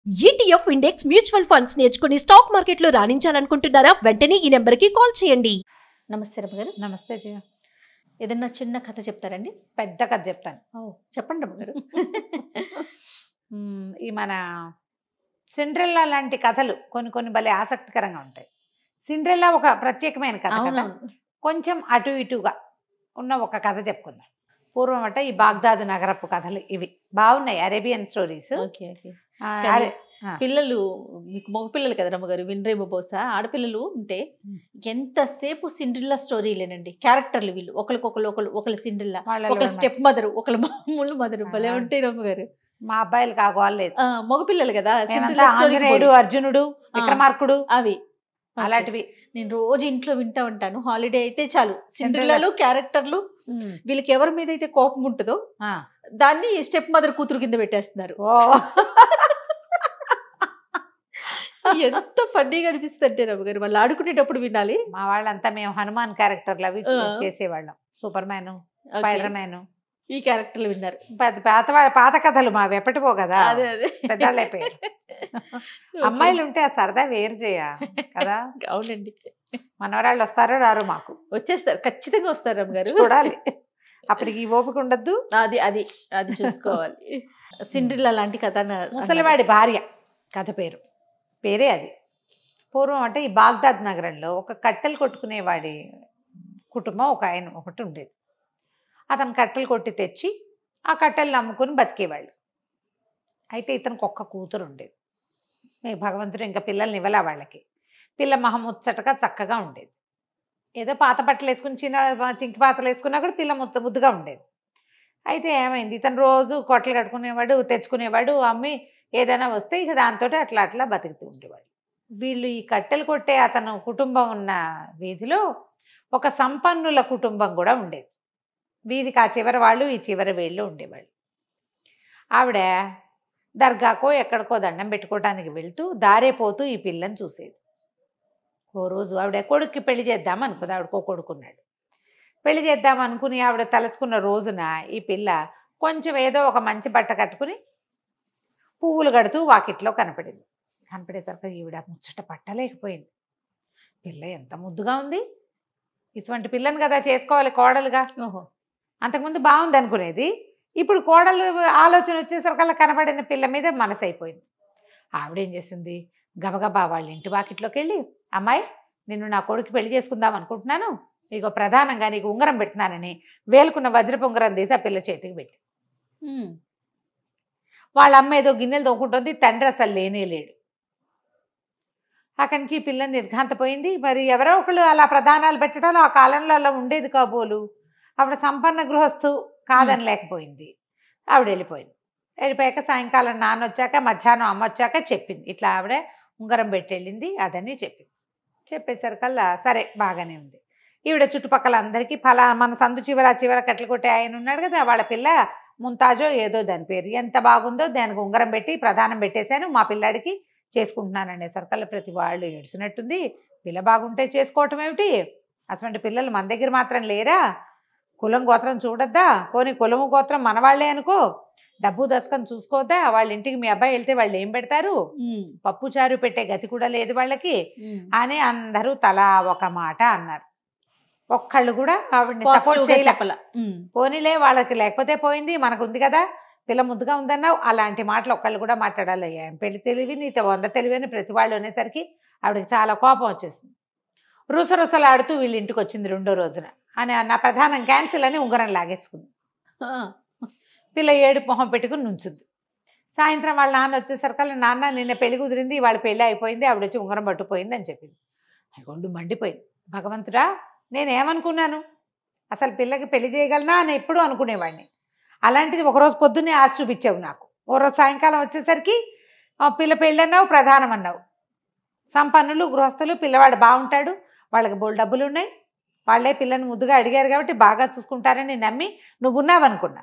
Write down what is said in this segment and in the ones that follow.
ETF index mutual funds నేర్చుకుని stock మార్కెట్లో రాణించాలనుకుంటున్నారా? వెంటనే ఈ నెంబర్కి కాల్ చేయండి. నమస్తే రమ్మ గారు. నమస్తే జయ. ఏదన్నా చిన్న కథ చెప్తారండి? పెద్ద కథ చెప్తాను. చెప్పండి రమ్మ గారు. ఈ మన సిండ్రెల్లా లాంటి కథలు కొన్ని కొన్ని భలే ఆసక్తికరంగా ఉంటాయి. సిండ్రెల్లా ఒక ప్రత్యేకమైన కథ కదా. కొంచెం అటు ఇటుగా ఉన్న ఒక కథ చెప్పుకుందాం. పూర్వం అట ఈ బాగ్దాదు నగరపు కథలు ఇవి బాగున్నాయి, అరేబియన్ స్టోరీస్. పిల్లలు మీకు మగ పిల్లలు కదా రమ్మగారు, వినరేమో బహుశా. ఆడపిల్లలు ఉంటే ఎంతసేపు సిండ్రిల్లా స్టోరీలేనండి. క్యారెక్టర్లు వీళ్ళు ఒకళ్ళు సిండ్రిల్లా, ఒక స్టెప్ మదరు, ఒకళ్ళు మామూలు మదరు, భలే ఉంటాయి రమ్మగారు. మా అబ్బాయిలు కాగోలేదు, మగపిల్లలు కదా. అర్జునుడు, విక్రమార్కుడు అవి అలాంటివి నేను రోజు ఇంట్లో వింటా ఉంటాను. హాలిడే అయితే చాలు సిండ్రిల్లాలు క్యారెక్టర్లు. వీళ్ళకి ఎవరి మీద అయితే కోపం ఉంటుందో దాన్ని స్టెప్ మదర్ కూతురు కింద పెట్టేస్తున్నారు. ఎంత ఫన్నీగా అనిపిస్తుంది అంటే రమ్మగారు, వాళ్ళు ఆడుకునేటప్పుడు వినాలి. మా వాళ్ళంతా మేము హనుమాన్ క్యారెక్టర్లు అవి చేసేవాళ్ళం. సూపర్ మ్యాన్, స్పైడర్ మ్యాన్, ఈ క్యారెక్టర్లు విన్నారు. పాత కథలు మావి ఎప్పటిపో కదా, పెద్దవాళ్ళు అయిపోయారు. అమ్మాయిలు ఉంటే ఆ సరదా వేరు చేయ కదా. అవునండి. మనవరాళ్ళు వస్తారో రారు, మాకు వచ్చేస్తారు, ఖచ్చితంగా వస్తారు రమ్మగారు. చూడాలి, అప్పటికి ఈ ఓపిక ఉండద్దు. అది అది అది చూసుకోవాలి. సిండ్రిల్లా లాంటి కథ. ముసలివాడి భార్య కథ పేరే అది. పూర్వం అంటే ఈ బాగ్దాద్ నగరంలో ఒక కట్టెలు కొట్టుకునేవాడి కుటుంబం ఒకటి ఉండేది. అతను కట్టెలు కొట్టి తెచ్చి ఆ కట్టెలు నమ్ముకుని బతికేవాళ్ళు. అయితే ఇతనికి ఒక్క కూతురు ఉండేది. మీకు భగవంతుడు ఇంకా పిల్లల్ని ఇవ్వలే వాళ్ళకి. పిల్ల మహముచ్చటగా చక్కగా ఉండేది. ఏదో పాత బట్టలు వేసుకుని చింకి పాతలు వేసుకున్నా కూడా పిల్ల ముద్దుగా ఉండేది. అయితే ఏమైంది, ఇతను రోజు కొట్టలు కట్టుకునేవాడు, తెచ్చుకునేవాడు, అమ్మి ఏదైనా వస్తే ఇక దాంతో అట్లా బతుకుతూ ఉండేవాడు. వీళ్ళు ఈ కట్టెలు కొట్టే అతను కుటుంబం ఉన్న వీధిలో ఒక సంపన్నుల కుటుంబం కూడా ఉండేది. వీధికి ఆ చివరి వాళ్ళు ఈ చివరి వీళ్ళు ఉండేవాళ్ళు. ఆవిడ దర్గాకో ఎక్కడికో దండం పెట్టుకోవడానికి వెళ్తూ దారేపోతూ ఈ పిల్లని చూసేది. ఓ రోజు ఆవిడ కొడుక్కి పెళ్లి చేద్దాం అనుకుంది. ఆవిడకో కొడుకున్నాడు. పెళ్లి చేద్దాం అనుకుని ఆవిడ తలుచుకున్న రోజున ఈ పిల్ల కొంచెం ఏదో ఒక మంచి బట్ట కట్టుకుని పువ్వులు కడుతూ వాకిట్లో కనపడింది. కనపడేసరికి ఈవిడ ముచ్చట పట్టలేకపోయింది. పిల్ల ఎంత ముద్దుగా ఉంది, ఇటువంటి పిల్లని కదా చేసుకోవాలి కోడలుగా. అంతకుముందు బాగుంది అనుకునేది, ఇప్పుడు కోడలు ఆలోచన వచ్చేసరికల్లా కనపడిన పిల్ల మీద మనసు అయిపోయింది. ఆవిడేం చేసింది, గబగబా వాళ్ళ ఇంటి వాకిట్లోకి వెళ్ళి, అమ్మాయి నిన్ను నా కొడుకు పెళ్లి చేసుకుందాం అనుకుంటున్నాను, ఇగో ప్రధానంగా నీకు ఉంగరం పెడుతున్నానని వేలుకున్న వజ్రపు ఉంగరం తీసి ఆ పిల్ల చేతికి పెట్టి, వాళ్ళ అమ్మ ఏదో గిన్నెలు తోకుంటుంది, తండ్రి అసలు లేనేలేడు. అక్కడి నుంచి ఈ పిల్లని నిర్ఘాంతపోయింది. మరి ఎవరో ఒకళ్ళు అలా ప్రధానాలు పెట్టడం ఆ కాలంలో అలా ఉండేది కాబోలు. ఆవిడ సంపన్న గృహస్థు కాదని లేకపోయింది. ఆవిడ వెళ్ళిపోయింది. వెళ్ళిపోయాక సాయంకాలం నాన్న వచ్చాక, మధ్యాహ్నం అమ్మ వచ్చాక చెప్పింది, ఇట్లా ఆవిడ ఉంగరం పెట్టి వెళ్ళింది అదని చెప్పింది. చెప్పేసరికల్లా సరే బాగానే ఉంది. ఈవిడ చుట్టుపక్కల అందరికీ మన సందు చివర కట్టెలు కొట్టే ఆయన ఉన్నాడు కదా, వాళ్ళ పిల్ల ముంతాజో ఏదో దాని పేరు, ఎంత బాగుందో దానికి ఉంగరం పెట్టి ప్రధానం పెట్టేశాను, మా పిల్లాడికి చేసుకుంటున్నాను అనేసరికల్లా ప్రతి వాళ్ళు ఏడ్చినట్టుంది. పిల్ల బాగుంటే చేసుకోవటం ఏమిటి, అటువంటి పిల్లలు మన దగ్గర మాత్రం లేరా, కులం గోత్రం చూడొద్దా, పోనీ కులము గోత్రం మన వాళ్ళే అనుకో, డబ్బు దశకం చూసుకోవద్దా, వాళ్ళ ఇంటికి మీ అబ్బాయి వెళ్తే వాళ్ళు ఏం పెడతారు, పప్పు చారు పెట్టే గతి కూడా లేదు వాళ్ళకి అని అందరూ తలా ఒక మాట అన్నారు. ఒక్కళ్ళు కూడా ఆవిడని సపోర్ట్ చేయలే. పోనీలే వాళ్ళకి లేకపోతే పోయింది, మనకు ఉంది కదా, పిల్ల ముద్దుగా ఉందన్నావు, అలాంటి మాటలు ఒక్కళ్ళు కూడా మాట్లాడాలి. ఏం పెళ్లి తెలివి నీతో 100 తెలివి అని ప్రతి వాళ్ళు అనేసరికి ఆవిడకి చాలా కోపం వచ్చేసింది. రుసరుసలాడుతూ వీళ్ళ ఇంటికి వచ్చింది రెండో రోజున. అని నా ప్రధానం క్యాన్సిల్ అని ఉంగరం లాగేసుకుంది. పిల్ల ఏడు మొహం పెట్టుకుని నుంచుంది. సాయంత్రం వాళ్ళ నాన్న వచ్చేసరికల్లా, నాన్న నిన్న పెళ్లి కుదిరింది, వాళ్ళ పెళ్ళి అయిపోయింది, ఆవిడ వచ్చి ఉంగరం పట్టుపోయింది అని చెప్పింది. గుండు మండిపోయింది. భగవంతుడా, నేనేమనుకున్నాను, అసలు పిల్లకి పెళ్లి చేయగలనా అని ఎప్పుడు అనుకునేవాడిని, అలాంటిది ఒకరోజు పొద్దున్నే ఆశ చూపించావు నాకు, ఓ రోజు సాయంకాలం వచ్చేసరికి పిల్ల పెళ్ళి అన్నావు, ప్రధానం అన్నావు. సంపన్నులు గృహస్థులు, పిల్లవాడు బాగుంటాడు, వాళ్ళకి బోల్ డబ్బులు ఉన్నాయి, వాళ్ళే పిల్లని ముద్దుగా అడిగారు కాబట్టి బాగా చూసుకుంటారని నమ్మి నువ్వు ఉన్నావనుకున్నా.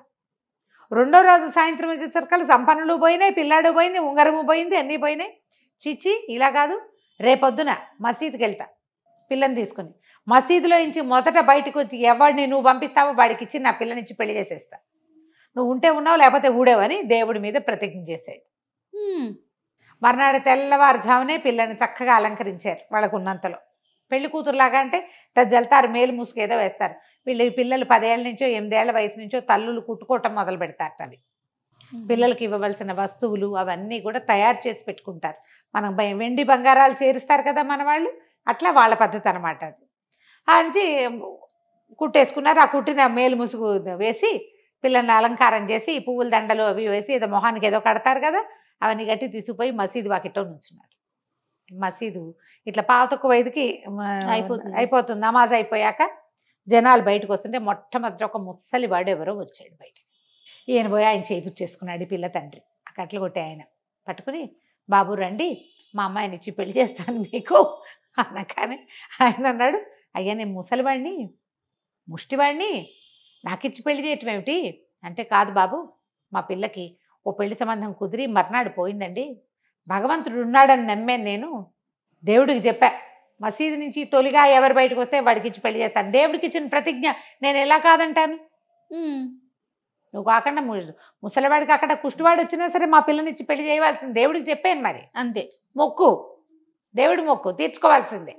రెండో రోజు సాయంత్రం వచ్చేసరికి సంపన్నులు పోయినాయి, పిల్లాడు పోయింది, ఉంగరము పోయింది, అన్నీ పోయినాయి. చిచ్చి ఇలా కాదు, రేపొద్దున మసీదుకి వెళ్తా పిల్లని తీసుకుని, మసీదులో నుంచి మొదట బయటకు వచ్చి ఎవరిని నువ్వు పంపిస్తావో వాడికి ఇచ్చి నా పిల్లనిచ్చి పెళ్లి చేసేస్తా, నువ్వు ఉంటే ఉన్నావు లేకపోతే ఊడేవని దేవుడి మీద ప్రతిజ్ఞ చేశాడు. మర్నాడు తెల్లవారుజామునే పిల్లని చక్కగా అలంకరించారు వాళ్ళకు ఉన్నంతలో. పెళ్లి కూతురులాగా అంటే జల్తారు, మేలు ముసుగు ఏదో వేస్తారు. పిల్లలు 10 ఏళ్ళ నుంచో 8 ఏళ్ల వయసు నుంచో తల్లులు కుట్టుకోవటం మొదలు పెడతారు. అవి పిల్లలకి ఇవ్వవలసిన వస్తువులు అవన్నీ కూడా తయారు చేసి పెట్టుకుంటారు. మనం వెండి బంగారాలు చేరుస్తారు కదా మన వాళ్ళు, అట్లా వాళ్ళ పద్ధతి అనమాట అది. అని కుట్టేసుకున్నారు. ఆ కుట్టిన మేలు ముసుగు వేసి పిల్లల్ని అలంకారం చేసి పువ్వుల దండలు అవి వేసి ఏదో మొహానికి ఏదో కడతారు కదా, అవన్నీ గట్టి తీసుకుపోయి మసీదు వాకిట్లో నుంచున్నారు. మసీదు ఇట్లా 4:45కి అయిపోతుంది. నమాజ్ అయిపోయాక జనాలు బయటకు వస్తుంటే మొట్టమొదటి ఒక ముసలివాడు ఎవరో వచ్చాడు బయటకి. ఈయన పోయి ఆయన చేయించేసుకున్నాడు. పిల్ల తండ్రి ఆ కట్టలు కొట్టి ఆయన పట్టుకుని, బాబు రండి, మా అమ్మాయిని ఇచ్చి పెళ్లి చేస్తాను మీకు అనగానే ఆయన అన్నాడు, అయ్యా నేను ముసలివాడిని, ముష్టివాడిని, నాకిచ్చి పెళ్లి చేయటం ఏమిటి అంటే, కాదు బాబు, మా పిల్లకి ఓ పెళ్లి సంబంధం కుదిరి మర్నాడు పోయిందండి. భగవంతుడు ఉన్నాడని నమ్మాను నేను. దేవుడికి చెప్పా, మసీదు నుంచి తొలిగా ఎవరు బయటకు వస్తే వాడికి ఇచ్చి పెళ్లి చేస్తాను. దేవుడికి ఇచ్చిన ప్రతిజ్ఞ నేను ఎలా కాదంటాను? నువ్వు కాకుండా ముసలివాడికి అక్కడ కుష్టివాడు వచ్చినా సరే మా పిల్లనిచ్చి పెళ్లి చేయవలసింది, దేవుడికి చెప్పాను మరి. అంతే, మొక్కు, దేవుడి మొక్కు తీర్చుకోవాల్సిందే.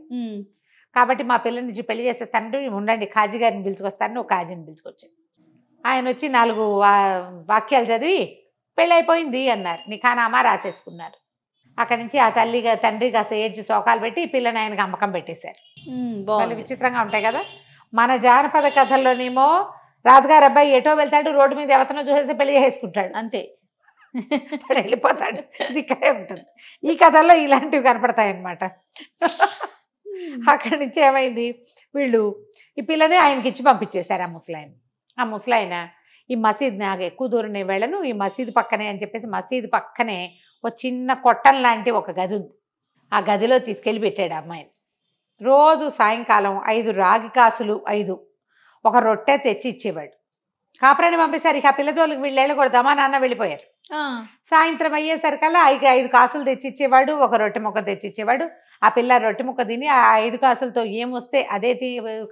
కాబట్టి మా పిల్లనిచ్చి పెళ్లి చేసే తండ్రి ఉండండి, కాజీ గారిని పిలుచుకొస్తాను. నువ్వు కాజీని పిలుచుకొచ్చాను. ఆయన వచ్చి 4 వాక్యాలు చదివి పెళ్ళి అయిపోయింది అన్నారు. నిఖానామా రాసేసుకున్నారు. అక్కడి నుంచి ఆ తండ్రి కాస్త ఏడ్చి శోకాలు పెట్టి పిల్లని ఆయనకు అమ్మకం పెట్టేశారు. వాళ్ళు విచిత్రంగా ఉంటాయి కదా. మన జానపద కథల్లోనేమో రాజుగారు అబ్బాయి ఎటో వెళ్తాడు, రోడ్డు మీద ఎవతనో చూసేసి పెళ్లి చేసుకుంటాడు, అంతే, వెళ్ళిపోతాడు. ఇది ఇక్కడే ఉంటుంది. ఈ కథల్లో ఇలాంటివి కనపడతాయి అన్నమాట. అక్కడి నుంచి ఏమైంది, వీళ్ళు ఈ పిల్లని ఆయనకి ఇచ్చి పంపించేశారు. ఆ ముసలాయన ఈ మసీద్ నాకు ఎక్కువ దూరం నేను వెళ్ళను, ఈ మసీదు పక్కనే అని చెప్పేసి మసీదు పక్కనే ఒక చిన్న కొట్టం లాంటి ఒక గది ఉంది. ఆ గదిలో తీసుకెళ్ళి పెట్టాడు అమ్మాయిని. రోజు సాయంకాలం 5 రాగి కాసులు 5 ఒక రొట్టె తెచ్చి ఇచ్చేవాడు. కాపురాన్ని పంపేశారు. ఇక ఆ పిల్లజోళ్ళకి వీళ్ళు వెళ్ళకూడదమ్మా, నాన్న వెళ్ళిపోయారు. సాయంత్రం అయ్యేసరికల్లా 5 కాసులు తెచ్చిచ్చేవాడు, ఒక రొట్టె ముక్క తెచ్చిచ్చేవాడు. ఆ పిల్ల రొట్టె ముక్క తిని ఆ 5 కాసులతో ఏమొస్తే అదే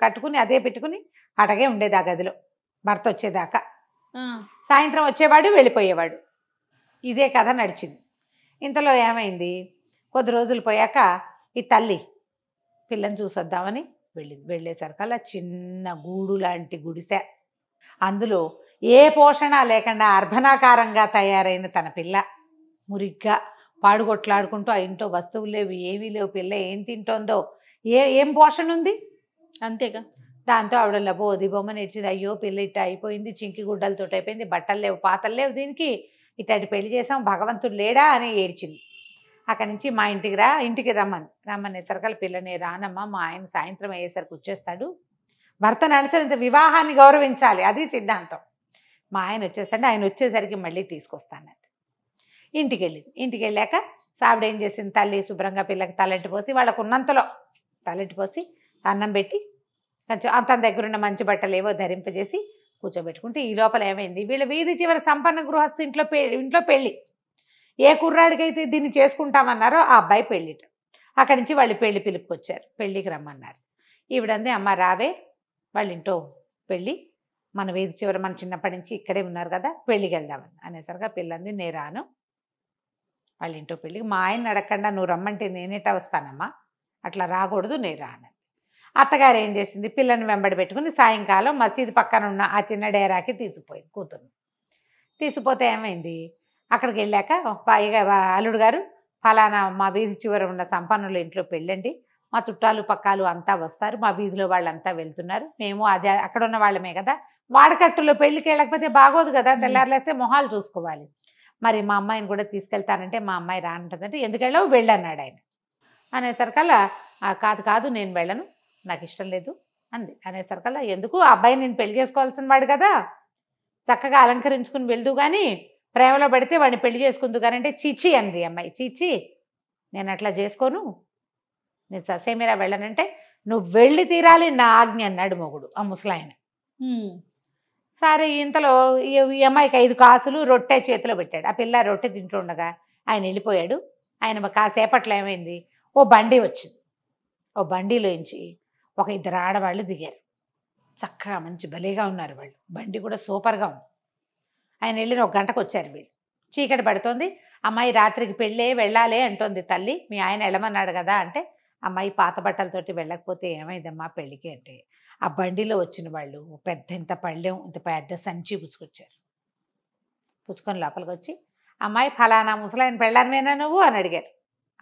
కట్టుకుని అదే పెట్టుకుని అటగే ఉండేది ఆ గదిలో భర్త వచ్చేదాకా. సాయంత్రం వచ్చేవాడు, వెళ్ళిపోయేవాడు. ఇదే కథ నడిచింది. ఇంతలో ఏమైంది, కొద్ది రోజులు పోయాక ఈ తల్లి పిల్లని చూసొద్దామని వెళ్ళింది. వెళ్ళేసరికల్లా చిన్న గూడు లాంటి గుడిసె, అందులో ఏ పోషణ లేకుండా అర్భనాకారంగా తయారైన తన పిల్ల మురిగ్గా పాడుగొట్లాడుకుంటూ, ఆ ఇంట్లో వస్తువులు లేవు, ఏమీ లేవు, పిల్ల ఏం తింటోందో, ఏం పోషణ ఉంది, అంతేగా. దాంతో ఆవిడ లబోది బొమ్మ నేర్చింది. అయ్యో పిల్ల ఇట్ట అయిపోయింది, చింకి గుడ్డలతో అయిపోయింది, బట్టలు లేవు, పాతలు లేవు, దీనికి ఇట్లాంటి పెళ్లి చేసాం, భగవంతుడు లేడా అని ఏడ్చింది. అక్కడి నుంచి మా ఇంటికి రమ్మనేసరికల్ పిల్లని, రానమ్మా, మా ఆయన సాయంత్రం అయ్యేసరికి వచ్చేస్తాడు, భర్తను అనుసరించి వివాహాన్ని గౌరవించాలి, అది సిద్ధాంతం. మా ఆయన వచ్చేసరికి ఆయన వచ్చేసరికి మళ్ళీ తీసుకొస్తాను. ఇంటికి వెళ్ళాక ఆవిడ ఏం చేసింది, తల్లి శుభ్రంగా పిల్లకి తలెట్టి పోసి, వాళ్ళకు ఉన్నంతలో తలెట్టి పోసి అన్నం పెట్టి కొంచెం తన దగ్గర ఉన్న మంచి బట్టలు ఏవో ధరింపజేసి కూర్చోబెట్టుకుంటే, ఈ లోపల ఏమైంది, వీళ్ళ వీధి చివరి సంపన్న గృహస్థు ఇంట్లో పెళ్ళి. ఏ కుర్రాడికైతే దీన్ని చేసుకుంటామన్నారో ఆ అబ్బాయి పెళ్ళిట. అక్కడి నుంచి వాళ్ళు పెళ్లి పిలుపుకొచ్చారు, పెళ్ళికి రమ్మన్నారు. ఈవిడంది, అమ్మ రావే, వాళ్ళ ఇంట్లో పెళ్ళి, మన వీధి చివరి మన చిన్నప్పటి నుంచి ఇక్కడే ఉన్నారు కదా, పెళ్ళికి వెళ్దామని అనేసరిగా పిల్లంది, నేను రాను, వాళ్ళ ఇంట్లో పెళ్ళికి మా ఆయన అడగకుండా నువ్వు రమ్మంటే నేనేటా వస్తానమ్మా, అట్లా రాకూడదు, నేను రాను. అత్తగారు ఏం చేసింది, పిల్లని వెంబడి పెట్టుకుని సాయంకాలం మసీదు పక్కన ఉన్న ఆ చిన్న డేరాకి తీసుకుపోయింది కూతుర్ని. తీసుకుపోతే ఏమైంది, అక్కడికి వెళ్ళాక అల్లుడు గారు, ఫలానా మా వీధి చివర ఉన్న సంపన్నుల ఇంట్లో పెళ్ళండి, మా చుట్టాలు పక్కాలు అంతా వస్తారు, మా వీధిలో వాళ్ళంతా వెళ్తున్నారు, మేము అదే అక్కడ ఉన్న వాళ్ళమే కదా, వాడకట్టులో పెళ్ళికి వెళ్ళకపోతే బాగోదు కదా, తెల్లారులేస్తే మొహాలు చూసుకోవాలి, మరి మా అమ్మాయిని కూడా తీసుకెళ్తానంటే మా అమ్మాయి రానంటుందంటే, ఎందుకు వెళ్ళావు, వెళ్ళన్నాడు ఆయన. అనేసరికల్లా కాదు నేను వెళ్ళను, నాకు ఇష్టం లేదు అంది. అనేసరికల్లా ఎందుకు, ఆ అబ్బాయి నేను పెళ్లి చేసుకోవాల్సిన వాడు కదా, చక్కగా అలంకరించుకుని వెళ్దు కానీ ప్రేమలో పడితే వాడిని పెళ్లి చేసుకుందు కానీ అంటే, చీచి అంది అమ్మాయి. చీచి, నేను అట్లా చేసుకోను, నేను ససేమిరా వెళ్ళనంటే, నువ్వు వెళ్ళి తీరాలి, నా ఆజ్ఞ అన్నాడు మొగుడు, ఆ ముసలాయన. సరే, ఇంతలో ఈ అమ్మాయికి 5 కాసులు రొట్టె చేతిలో పెట్టాడు. ఆ పిల్ల రొట్టె తింటుండగా ఆయన వెళ్ళిపోయాడు. ఆయన కాసేపట్లో ఏమైంది, ఓ బండి వచ్చింది. ఓ బండిలోంచి ఒక 2 ఆడవాళ్ళు దిగారు. చక్కగా మంచి భలేగా ఉన్నారు వాళ్ళు, బండి కూడా సూపర్గా ఉంది. ఆయన వెళ్ళిన 1 గంటకు వచ్చారు వీళ్ళు. చీకటి పడుతోంది. అమ్మాయి రాత్రికి పెళ్ళే వెళ్ళాలి అంటోంది తల్లి, మీ ఆయన వెళ్ళమన్నాడు కదా అంటే, అమ్మాయి పాత బట్టలతోటి వెళ్ళకపోతే ఏమైందమ్మా పెళ్ళికి అంటే, ఆ బండిలో వచ్చిన వాళ్ళు పెద్ద ఇంత పళ్ళెం ఇంత పెద్ద సంచి పుచ్చుకొచ్చారు. పుచ్చుకొని లోపలికి వచ్చి, అమ్మాయి ఫలానా ముసలాయన పెళ్ళానివేనా నువ్వు అని అడిగారు.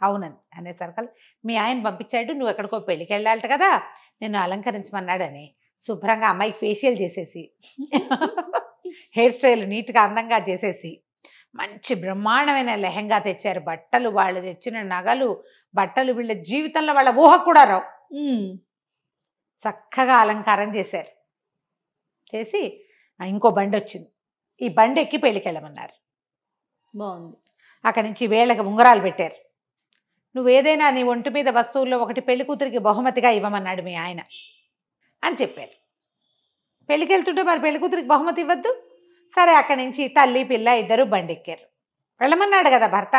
అవునండి అనేసరికి, మీ ఆయన పంపించాడు నువ్వు ఎక్కడికో పెళ్ళికి వెళ్ళాలట కదా, నిన్ను అలంకరించమన్నాడని శుభ్రంగా అమ్మాయికి ఫేషియల్ చేసేసి హెయిర్ స్టైల్ నీట్గా అందంగా చేసేసి మంచి బ్రహ్మాండమైన లెహంగా తెచ్చారు. బట్టలు, వాళ్ళు తెచ్చిన నగలు, బట్టలు వీళ్ళ జీవితంలో వాళ్ళ ఊహకు కూడా రావు. చక్కగా అలంకారం చేశారు. చేసి ఇంకో బండి వచ్చింది, ఈ బండి ఎక్కి పెళ్ళికి వెళ్ళమన్నారు. బాగుంది. అక్కడి నుంచి వేళ్ళకి ఉంగరాలు పెట్టారు. నువ్వేదైనా నీ ఒంటి మీద వస్తువుల్లో ఒకటి పెళ్లి కూతురికి బహుమతిగా ఇవ్వమన్నాడు మీ ఆయన అని చెప్పారు. పెళ్ళికి వెళ్తుంటే మరి పెళ్లి కూతురికి బహుమతి ఇవ్వద్దు. సరే అక్కడి నుంచి తల్లి పిల్ల ఇద్దరు బండి ఎక్కారు. వెళ్ళమన్నాడు కదా భర్త,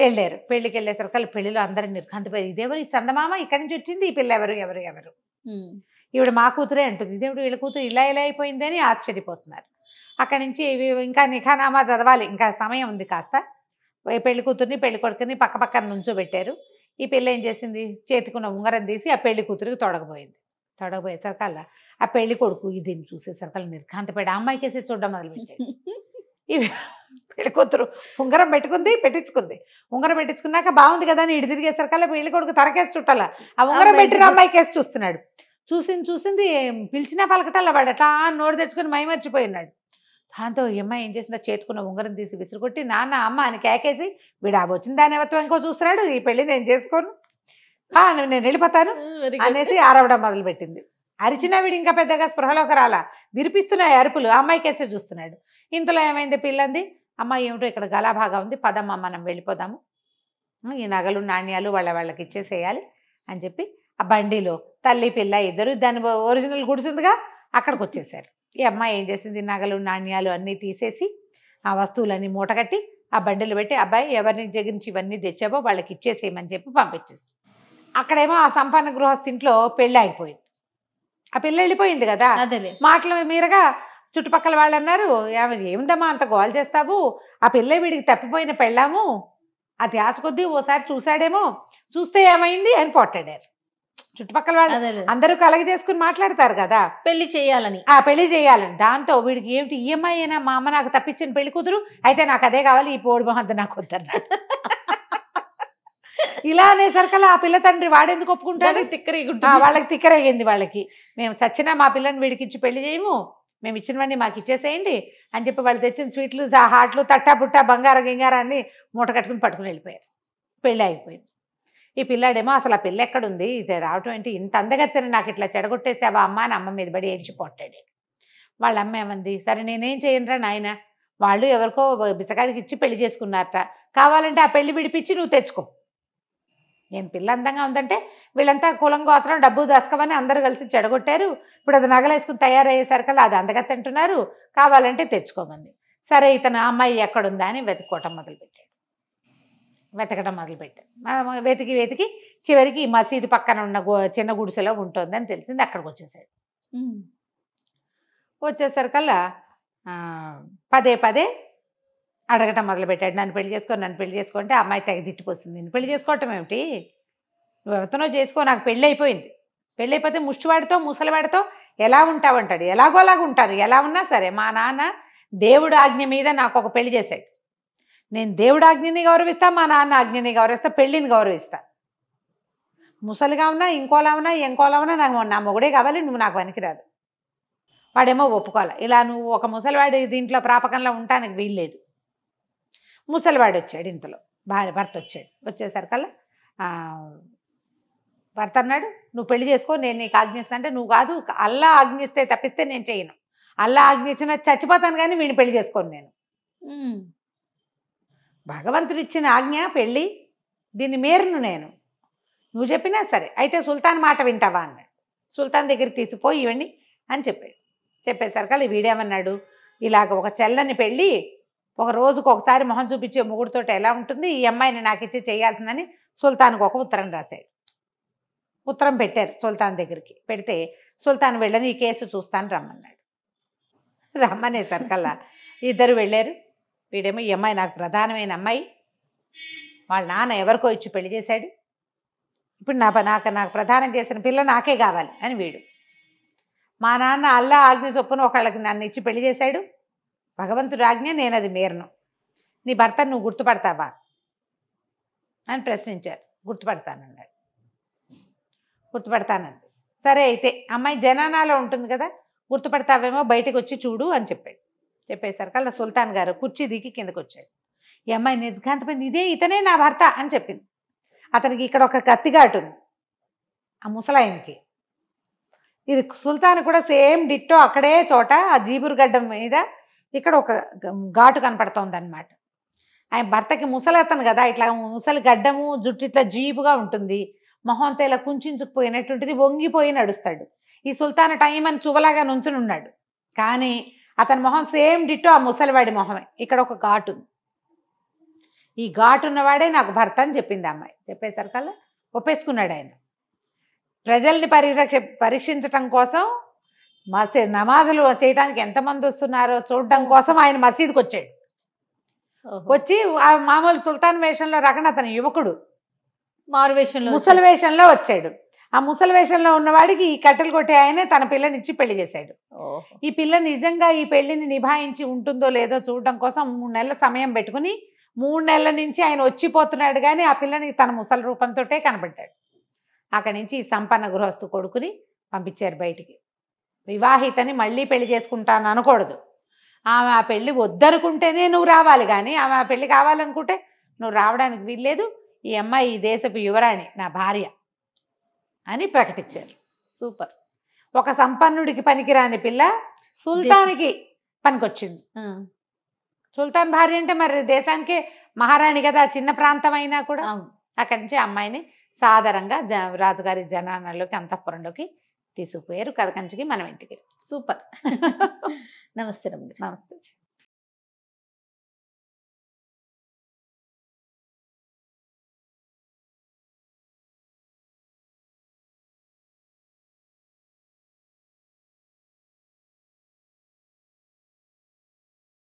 వెళ్ళారు. పెళ్ళికి వెళ్ళేసరికి పెళ్లిలో అందరూ నిర్ఘాంతపోయారు. ఇదేవరు, ఈ చందమామ ఇక్కడి నుంచి వచ్చింది, ఈ పిల్ల ఎవరు ఎవరు ఎవరు ఈవిడ మా కూతురే అంటుంది, ఇదేవిడు వీళ్ళ కూతురు ఇలా ఇలా అయిపోయింది అని ఆశ్చర్యపోతున్నారు. అక్కడి నుంచి ఇంకా నిఖానామా చదవాలి, ఇంకా సమయం ఉంది కాస్త. పెళ్లి కూతుర్ని పెళ్లి కొడుకుని పక్క పక్కన నుంచోబెట్టారు. ఈ పిల్ల ఏం చేసింది, చేతికున్న ఉంగరం తీసి ఆ పెళ్లి కూతురికి తొడగబోయింది. తొడగబోయేసరికల్లా ఆ పెళ్లి కొడుకు దీన్ని చూసేసరికల్లా నిర్ఘాంతపడి ఆ అమ్మాయి కేసి చూడడం మొదలుపెట్టాడు. ఇవి పెళ్లి కూతురు ఉంగరం పెట్టించుకుంది. ఉంగరం పెట్టించుకున్నాక బాగుంది కదా అని ఇటు తిరిగేసరికల్లా పెళ్లి కొడుకు తరకేసి చుట్టాల ఆ ఉంగరం పెట్టిన అమ్మాయి కేసి చూస్తున్నాడు. చూసింది పిలిచినా పలకటాల వాడు అట్లా నోరు తెచ్చుకొని మైమర్చిపోయినాడు. దాంతో ఈ అమ్మాయి ఏం చేసిందో చేతుకున్న ఉంగరం తీసి విసిరుకొట్టి నాన్న అమ్మ అని కేకేసి, వీడు వచ్చిన దాని ఎవత్వం ఇంకో చూస్తున్నాడు, ఈ పెళ్లి నేను చేసుకోను, నేను వెళ్ళిపోతాను అనేసి ఆరవడం మొదలుపెట్టింది. అరిచినా వీడు ఇంకా పెద్దగా స్పృహలోకి రాలా, విరిపిస్తున్నాయి అరుపులు. అమ్మాయి కేసే చూస్తున్నాడు. ఇంతలో ఏమైంది, పిల్లంది, అమ్మాయి ఏమిటో ఇక్కడ గలాభాగా ఉంది, పదమ్మ మనం వెళ్ళిపోదాము, ఈ నగలు నాణ్యాలు వాళ్ళకి ఇచ్చేసేయాలి అని చెప్పి ఆ బండిలో తల్లి పిల్ల ఇద్దరు దాని ఒరిజినల్ గుడిసిందిగా అక్కడికి వచ్చేసారు. ఈ అమ్మాయి ఏం చేసింది, నగలు నాణ్యాలు అన్నీ తీసేసి ఆ వస్తువులన్నీ మూటగట్టి ఆ బండిలో పెట్టి, అబ్బాయి ఎవరిని దగ్గర నుంచి ఇవన్నీ తెచ్చావో వాళ్ళకి ఇచ్చేసేయమని చెప్పి పంపించేసి, అక్కడేమో ఆ సంపన్న గృహస్థింట్లో పెళ్ళి అయిపోయింది. ఆ పిల్ల వెళ్ళిపోయింది కదా, మాటల మీరగా చుట్టుపక్కల వాళ్ళు అన్నారు, ఏమిందమ్మా అంత గోల్ చేస్తావు, ఆ పిల్ల వీడికి తప్పిపోయిన పెళ్ళాము, అది ఆశ కొద్దీ ఓసారి చూశాడేమో, చూస్తే ఏమైంది అని పొట్టాడారు. చుట్టుపక్కల వాళ్ళు అందరూ కలగ చేసుకుని మాట్లాడతారు కదా పెళ్లి చేయాలని. దాంతో వీడికి ఏమిటి, ఈఎంఐ అయినా మా అమ్మ నాకు తప్పించిన పెళ్లి కూతురు, అయితే నాకు అదే కావాలి, ఈ పోడు మొహద్దు నాకు వద్దన్నాడు. ఇలా అనేసరికల్లా ఆ పిల్ల తండ్రి వాడెందుకు ఒప్పుకుంటాడు, వాళ్ళకి తిక్కరేగింది. వాళ్ళకి మేము చచ్చినా మా పిల్లని వీడికి ఇచ్చి పెళ్లి చేయము, మేము ఇచ్చినవన్నీ మాకు ఇచ్చేసేయండి అని చెప్పి వాళ్ళు తెచ్చిన స్వీట్లు హాట్లు తట్టా పుట్టా బంగారం గింగారాన్ని మూట కట్టుకుని పట్టుకుని వెళ్ళిపోయారు. పెళ్ళి అయిపోయింది. ఈ పిల్లాడేమో అసలు ఆ పిల్ల ఎక్కడుంది, ఇది రావటం ఏంటి, ఇంత అందగత్తెని నాకు ఇట్లా చెడగొట్టేసావా అమ్మ అని అమ్మ మీద పడి ఏడ్చిపోట్టాడు. వాళ్ళ అమ్మ ఏమంది, సరే నేనేం చేయనురా నాయన, వాళ్ళు ఎవరికో బిచ్చగాడికి ఇచ్చి పెళ్లి చేసుకున్నారట, కావాలంటే ఆ పెళ్లి విడిపించి నువ్వు తెచ్చుకో, నేను పిల్ల అందంగా ఉందంటే వీళ్ళంతా కులం గోత్రం డబ్బు దశకమని అందరూ కలిసి చెడగొట్టారు, ఇప్పుడు అది నగలేసుకుని తయారయ్యేసరికల్లా అది అందగత్త అంటున్నారు, కావాలంటే తెచ్చుకోమంది. సరే ఇతను అమ్మాయి ఎక్కడుందా అని వెతకడం మొదలుపెట్టాడు. వెతికి చివరికి ఈ మసీదు పక్కన ఉన్న చిన్న గుడిసెలో ఉంటుందని తెలిసింది. అక్కడికి వచ్చేసాడు. వచ్చేసరికల్లా పదే అడగటం మొదలుపెట్టాడు, నన్ను పెళ్లి చేసుకుంటే అమ్మాయి తెగ తిట్టిపోతుంది, నేను పెళ్లి చేసుకోవటం ఏమిటి, నువ్వు ఎవరితోనో చేసుకో, నాకు పెళ్ళి అయిపోయింది, పెళ్ళి అయిపోతే ముష్టివాడితో ముసలివాడితో ఎలా ఉంటావంటాడు. ఎలాగోలాగా ఉంటారు, ఎలా ఉన్నా సరే మా నాన్న దేవుడు ఆజ్ఞ మీద నాకు ఒక పెళ్లి చేశాడు, నేను దేవుడు ఆజ్ఞని గౌరవిస్తా, మా నాన్న ఆజ్ఞని గౌరవిస్తా, పెళ్ళిని గౌరవిస్తా, ముసలిగా ఉన్నా ఇంకోలా ఉన్నా నాకు నా మొగుడే కావాలి, నువ్వు నాకు పనికిరాదు. వాడేమో ఒప్పుకోవాలి, ఇలా నువ్వు ఒక ముసలివాడి దీంట్లో ప్రాపకంలో ఉంటానికి వీల్లేదు. ముసలివాడు వచ్చాడు, ఇంతలో భర్త వచ్చాడు. వచ్చేసరికల్లా భర్త అన్నాడు, నువ్వు పెళ్లి చేసుకో, నేను నీకు ఆజ్ఞిస్తా అంటే, నువ్వు కాదు, అల్లా ఆజ్ఞిస్తే తప్పిస్తే నేను చేయను, అల్లా ఆజ్ఞించిన చచ్చిపోతాను కానీ వీడిని పెళ్లి చేసుకోను నేను, భగవంతుడు ఇచ్చిన ఆజ్ఞ పెళ్ళి, దీన్ని మేరును నేను, నువ్వు చెప్పినా సరే, అయితే సుల్తాన్ మాట వింటావా అన్నాడు. సుల్తాన్ దగ్గరికి తీసిపోయి ఇవ్వండి అని చెప్పేసరికల్లా వీడేమన్నాడు, ఇలాగ ఒక చెల్లని పెళ్ళి ఒక రోజుకు ఒకసారి మొహం చూపించే మొగుడితో ఎలా ఉంటుంది, ఈ అమ్మాయిని నాకు ఇచ్చి చేయాల్సిందని సుల్తాన్కి ఒక ఉత్తరం రాశాడు. ఉత్తరం పెట్టారు సుల్తాన్ దగ్గరికి. పెడితే సుల్తాన్ వెళ్ళని ఈ కేసు చూస్తాను రమ్మన్నాడు. రమ్మనేసరికల్లా ఇద్దరు వెళ్ళారు. వీడేమో ఈ అమ్మాయి నాకు ప్రధానమైన అమ్మాయి, వాళ్ళ నాన్న ఎవరికో ఇచ్చి పెళ్లి చేశాడు, ఇప్పుడు నాకు ప్రధానం చేసిన పిల్ల నాకే కావాలి అని వీడు. మా నాన్న అల్లా ఆజ్ఞ చొప్పున ఒకళ్ళకి నన్ను ఇచ్చి పెళ్లి చేశాడు, భగవంతుడి ఆజ్ఞ, నేను అది మీరను, నీ భర్తను నువ్వు గుర్తుపడతావా అని ప్రశ్నించారు. గుర్తుపడతానన్నాడు. గుర్తుపడతానంది. సరే అయితే అమ్మాయి జనానాలో ఉంటుంది కదా, గుర్తుపడతావేమో, బయటకు వచ్చి చూడు అని చెప్పాడు. చెప్పేసరికల్లా సుల్తాన్ గారు కుర్చీ దిగి కిందకు వచ్చాడు. ఈ అమ్మాయి నిర్ఘాంతపోయింది, ఇతనే నా భర్త అని చెప్పింది. అతనికి ఇక్కడ ఒక కత్తిఘాటు ఉంది, ఆ ముసలాయనకి. ఇది సుల్తాన్ కూడా సేమ్ డిట్టో అక్కడే చోట ఆ జీబురు గడ్డం మీద ఇక్కడ ఒక ఘాటు కనపడుతోంది అనమాట. ఆయన భర్తకి ముసలతను కదా, ఇట్లా ముసలి గడ్డము, జుట్టు ఇట్లా జీబుగా ఉంటుంది, మొహంతో ఇలా కుంచుకుపోయినట్టుంటుంది, వంగిపోయి నడుస్తాడు. ఈ సుల్తాన్ టైం అని చువలాగా నుంచుని ఉన్నాడు, కానీ అతని మొహం సేమ్ డిట్టో ఆ ముసలివాడి మొహమే. ఇక్కడ ఒక ఘాటు ఉంది, ఈ ఘాటు ఉన్నవాడే నాకు భర్త అని చెప్పింది అమ్మాయి. చెప్పేసరికల్లా ఒప్పేసుకున్నాడు ఆయన. ప్రజల్ని పరీక్షించటం కోసం నమాజులు చేయడానికి ఎంతమంది వస్తున్నారో చూడడం కోసం ఆయన మసీదుకి వచ్చాడు. వచ్చి ఆ మామూలు సుల్తాన్ వేషంలో రాకుండా అతను యువకుడు మారు వేషంలో, ముసలి వేషంలో వచ్చాడు. ఆ ముసలి వేషంలో ఉన్నవాడికి ఈ కట్టెలు కొట్టే ఆయనే తన పిల్లనిచ్చి పెళ్లి చేశాడు. ఈ పిల్ల నిజంగా ఈ పెళ్లిని నిభాయించి ఉంటుందో లేదో చూడడం కోసం 3 నెలల సమయం పెట్టుకుని 3 నెలల నుంచి ఆయన వచ్చిపోతున్నాడు, కానీ ఆ పిల్లని తన ముసలి రూపంతోటే కనబడ్డాడు. అక్కడి నుంచి ఈ సంపన్న గృహస్థు కొడుకుని పంపించారు బయటికి. వివాహితని మళ్ళీ పెళ్లి చేసుకుంటాను అనకూడదు, ఆమె ఆ పెళ్లి వద్దనుకుంటేనే నువ్వు రావాలి, కానీ ఆమె ఆ పెళ్లి కావాలనుకుంటే నువ్వు రావడానికి వీల్లేదు. ఈ అమ్మాయి ఈ దేశపు యువరాణి, నా భార్య అని ప్రకటించారు. సూపర్. ఒక సంపన్నుడికి పనికిరాని పిల్ల సుల్తాన్కి పనికొచ్చింది. సుల్తాన్ భార్య అంటే మరి దేశానికే మహారాణి కదా, చిన్న ప్రాంతం అయినా కూడా. అక్కడి నుంచి అమ్మాయిని సాధారణంగా రాజుగారి జనానాల్లోకి, అంతఃపురంలోకి తీసుకుపోయారు. కథ కంచికి మనం ఇంటికి. సూపర్. నమస్తే. నమస్తే.